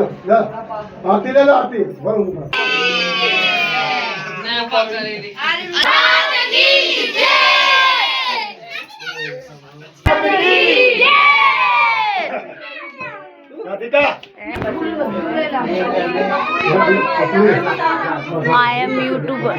आरती ले लो आरती बोलो I am YouTuber.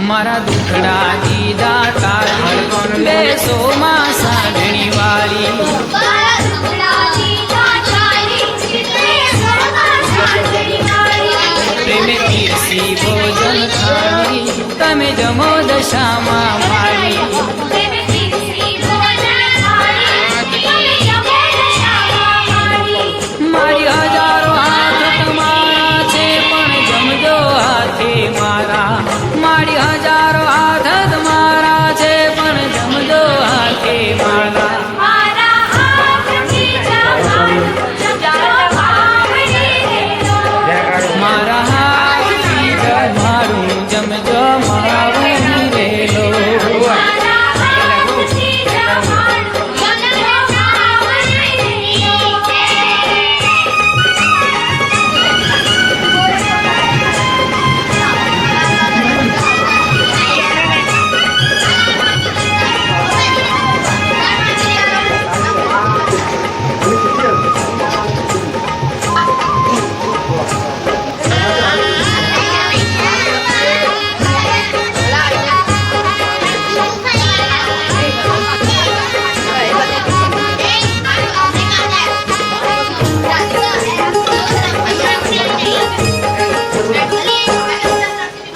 મારા દુખડા દીધા તારી બેસો માં સાગણી વાળી પ્રેમે પીરસી ભોજન થાળી તમે જમો દશામાં મારી મારી હજારો હાથ તમારા છે પણ જમજો હાથે મારા મારી હજારો હાથ તમારા છે પણ જમજો હાથે મારા મારા હાથથી જમારું જમજો માવણી રેલો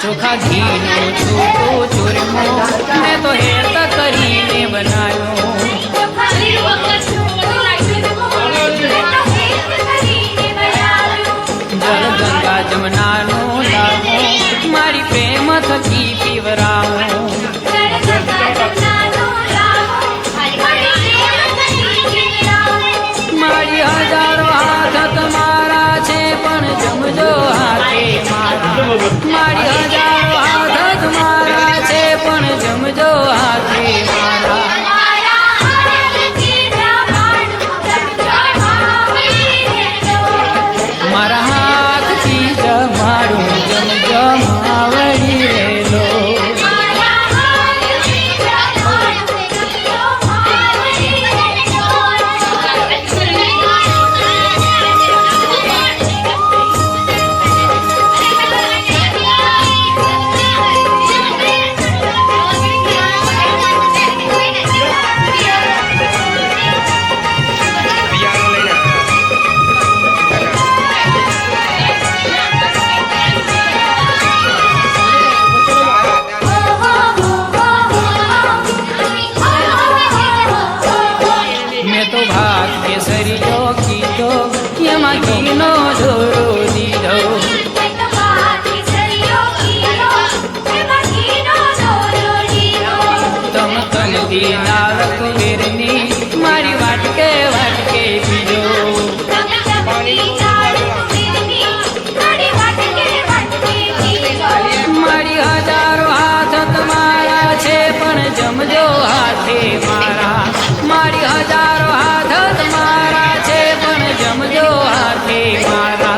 ચોખા ઘીનો છૂટો ચૂરમો મેં તો હેત કરીને બનાવ્યો જળ ગંગા જમનાનો લાવો મારી પ્રેમ થકી પીવરાવો મારી હજારો હાથ તમારા છે પણ જમજો હાથે મારા મારી હજારો હાથ તમારા છે પણ જમજો હાથે મારા મારા હાથથી જમાડું જમજો માવડી રેલો દૂધી દાળ કુબેરની મારી વાટકે વાટકે પીજો મારી હજારો હાથ તમારા છે પણ જમજો હાથે મારા મારી હજારો હાથ તમારા છે પણ જમજો હાથે મારા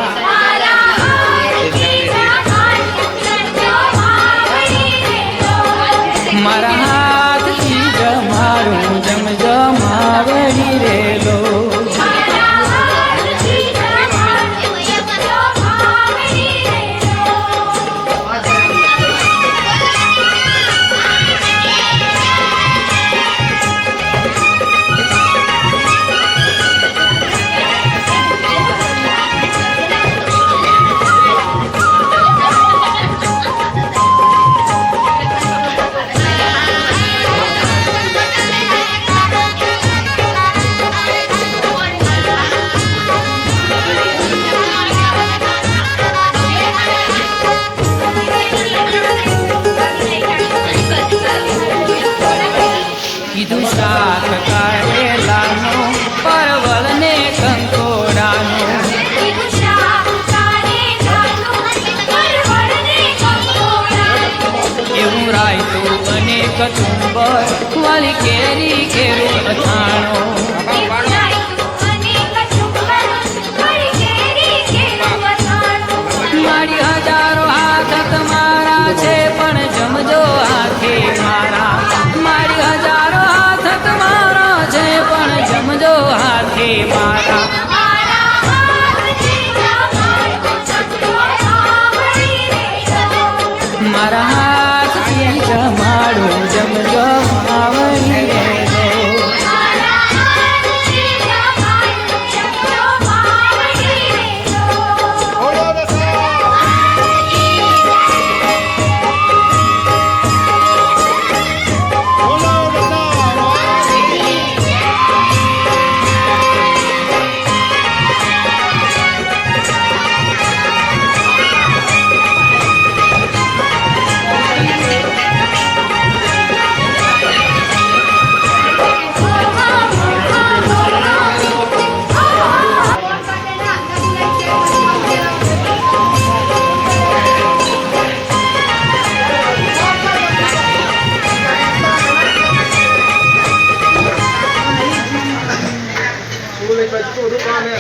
મારા હાથથી જમારું જમજો માવડી રેલો કીધું શાક કારેલાનું પરવળને કંકોડાનું એવું રાયતું અને કચુંબર વાલી કેરી કેરું અથાણો મારી હજારો હાથ તમારા છે પણ જમજો હાથે મારા મારી હજારો હાથ તમારા છે પણ જમજો હાથે મારા મારા હાથથી જમાડું જમજો માવડી રેલો બોલો